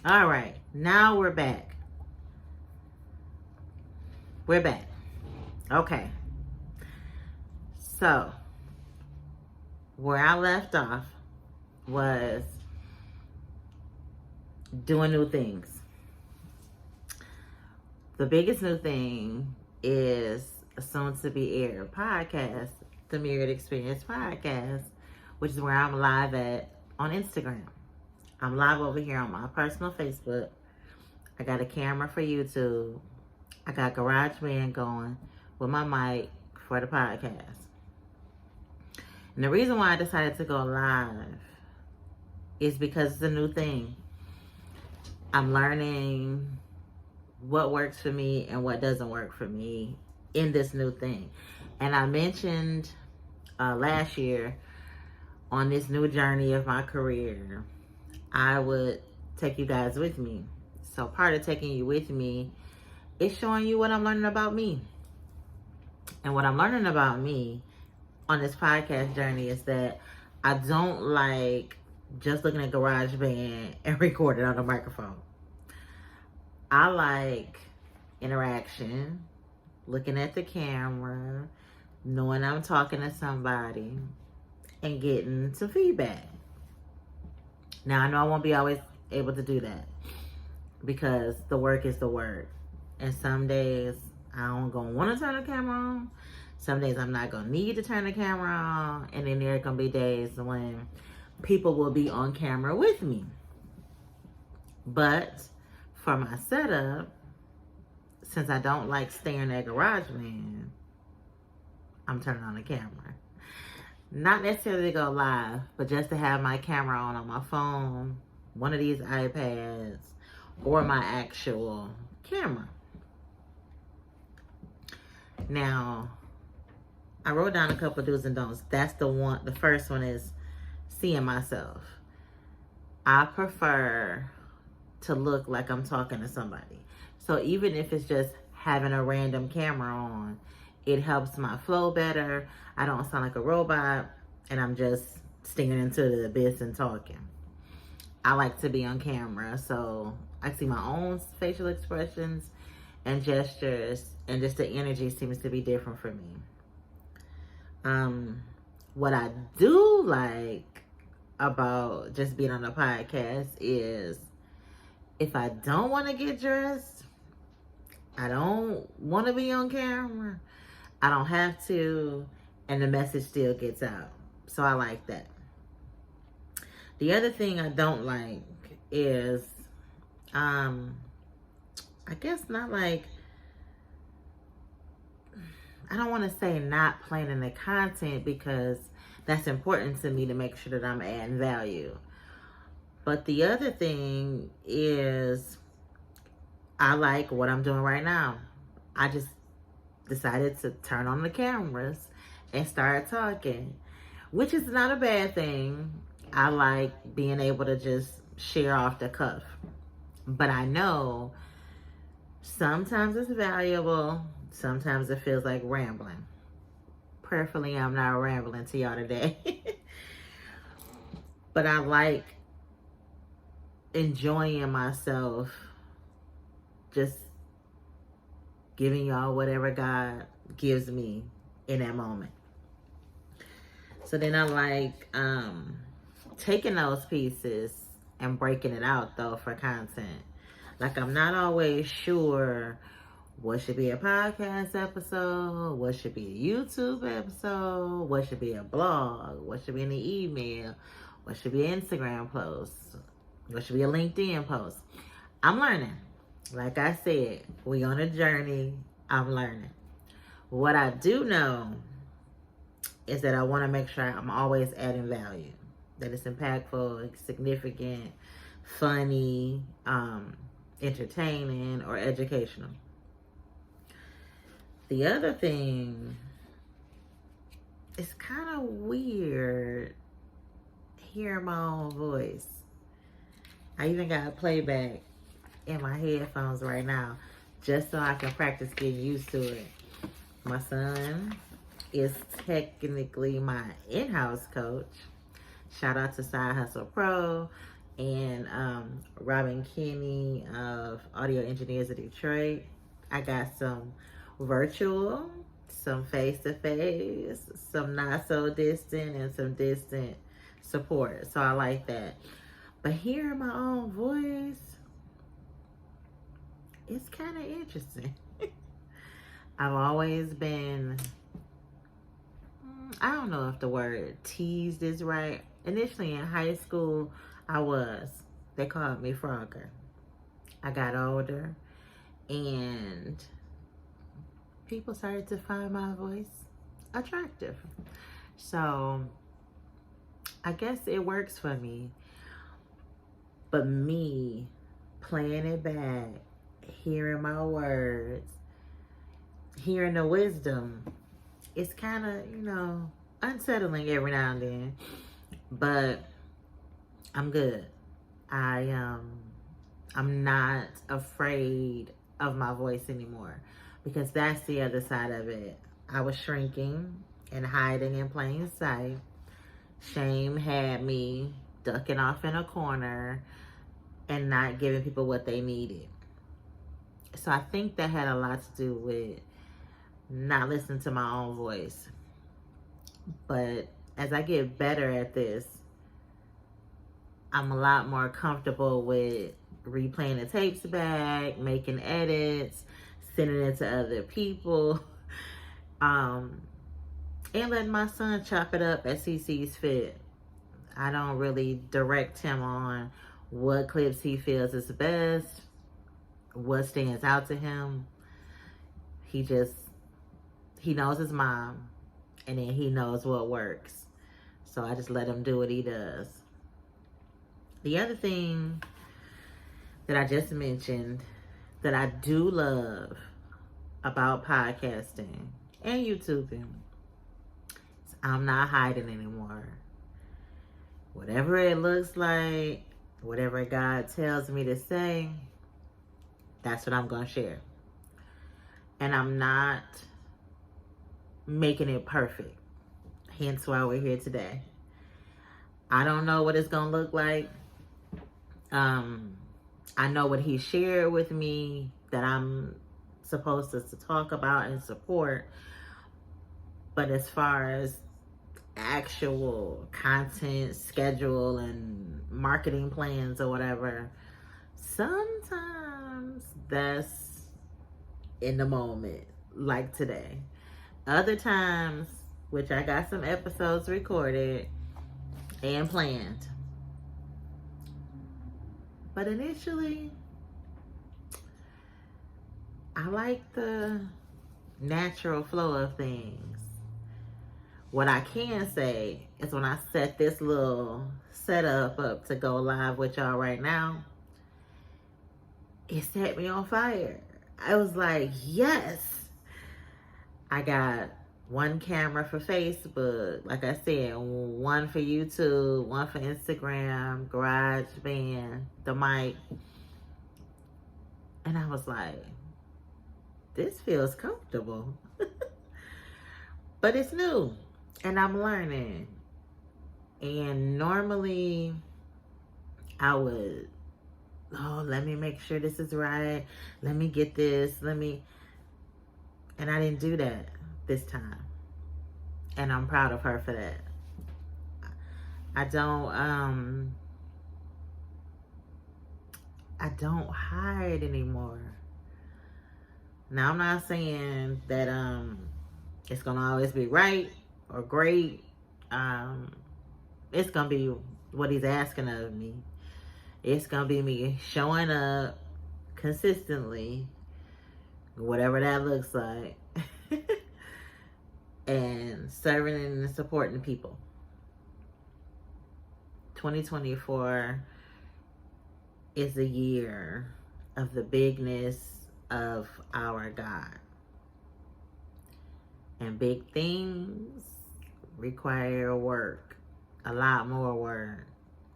All right, now we're back. We're back. Okay, so where I left off was doing new things. The biggest new thing is a soon to be aired podcast, the Myriad Experience podcast, which is where I'm live at on Instagram. I'm live over here on my personal Facebook. I got a camera for YouTube. I got GarageBand going with my mic for the podcast. And the reason why I decided to go live is because it's a new thing. I'm learning what works for me and what doesn't work for me in this new thing. And I mentioned last year on this new journey of my career, I would take you guys with me. So part of taking you with me is showing you what I'm learning about me. And what I'm learning about me on this podcast journey is that I don't like just looking at GarageBand and recording on the microphone. I like interaction, looking at the camera, knowing I'm talking to somebody, and getting some feedback. Now, I know I won't be always able to do that because the work is the work. And some days I don't gonna want to turn the camera on. Some days I'm not gonna need to turn the camera on. And then there are gonna be days when people will be on camera with me. But for my setup, since I don't like staring at GarageBand, I'm turning on the camera. Not necessarily to go live, but just to have my camera on my phone, one of these iPads, or my actual camera. Now, I wrote down a couple of do's and don'ts. That's the one. The first one is seeing myself. I prefer to look like I'm talking to somebody. So even if it's just having a random camera on, it helps my flow better. I don't sound like a robot and I'm just staring into the abyss and talking. I like to be on camera so I see my own facial expressions and gestures, and just the energy seems to be different for me. What I do like about just being on a podcast is if I don't want to get dressed, I don't want to be on camera, I don't have to, and the message still gets out. So I like that. The other thing I don't like is, I guess not like, I don't want to say not planning the content because that's important to me to make sure that I'm adding value. But the other thing is I like what I'm doing right now. I just decided to turn on the cameras and start talking, which is not a bad thing. I like being able to just share off the cuff. But I know sometimes it's valuable. Sometimes it feels like rambling. Prayerfully, I'm not rambling to y'all today. But I like enjoying myself, just giving y'all whatever God gives me in that moment. So then I like taking those pieces and breaking it out though for content. Like I'm not always sure what should be a podcast episode, what should be a YouTube episode, what should be a blog, what should be in the email, what should be an Instagram post, what should be a LinkedIn post. I'm learning. Like I said, we on a journey. I'm learning. What I do know is that I want to make sure I'm always adding value, that it's impactful, significant, funny, entertaining, or educational. The other thing, it's kind of weird hearing my own voice. I even got a playback in my headphones right now just so I can practice getting used to it. My son is technically my in-house coach. Shout out to Side Hustle Pro. and Robin Kinney of Audio Engineers of Detroit. I got some virtual, some face-to-face, some not so distant, and some distant support. So I like that. But hearing my own voice, it's kind of interesting. I've always been, I don't know if the word teased is right. Initially in high school, I was. They called me Frogger. I got older and people started to find my voice attractive. So I guess it works for me. But me playing it back, hearing my words, hearing the wisdom, it's kind of, unsettling every now and then. But I'm good. I'm not afraid of my voice anymore, because that's the other side of it. I was shrinking and hiding in plain sight. Shame had me ducking off in a corner and not giving people what they needed. So I think that had a lot to do with not listening to my own voice. But as I get better at this, I'm a lot more comfortable with replaying the tapes back, making edits, sending it to other people, and letting my son chop it up as he sees fit. I don't really direct him on what clips he feels is best, what stands out to him. He knows his mom, and then he knows what works. So I just let him do what he does. The other thing that I just mentioned that I do love about podcasting and YouTubing is I'm not hiding anymore. Whatever it looks like, whatever God tells me to say, that's what I'm going to share. And I'm not making it perfect. Hence why we're here today. I don't know what it's going to look like. I know what he shared with me that I'm supposed to talk about and support. But as far as actual content, schedule, and marketing plans or whatever, sometimes that's in the moment, like today. Other times, which I got some episodes recorded and planned. But initially, I like the natural flow of things. What I can say is when I set this little setup up to go live with y'all right now, it set me on fire. I was like, yes. I got one camera for Facebook, like I said, one for YouTube, one for Instagram, GarageBand, the mic. And I was like, this feels comfortable. But it's new, and I'm learning. And normally I would, let me make sure this is right. Let me get this, and I didn't do that this time. And I'm proud of her for that. I don't hide anymore. Now, I'm not saying that it's gonna always be right or great. It's gonna be what he's asking of me. It's gonna be me showing up consistently, whatever that looks like, and serving and supporting people. 2024 is the year of the bigness of our God. And big things require work, a lot more work.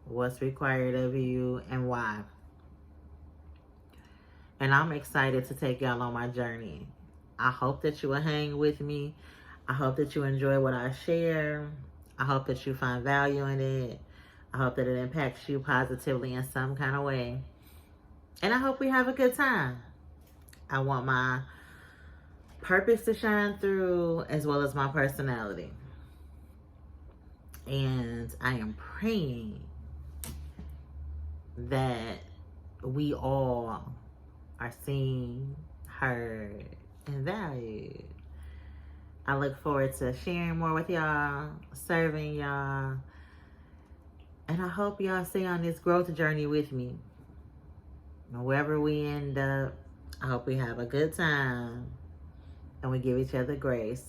What's required of you and why? And I'm excited to take y'all on my journey. I hope that you will hang with me. I hope that you enjoy what I share. I hope that you find value in it. I hope that it impacts you positively in some kind of way. And I hope we have a good time. I want my purpose to shine through as well as my personality. And I am praying that we all are seen, heard, and valued. I look forward to sharing more with y'all, serving y'all, and I hope y'all stay on this growth journey with me. Wherever we end up, I hope we have a good time and we give each other grace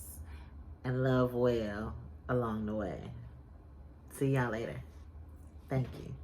and love well along the way. See y'all later. Thank you.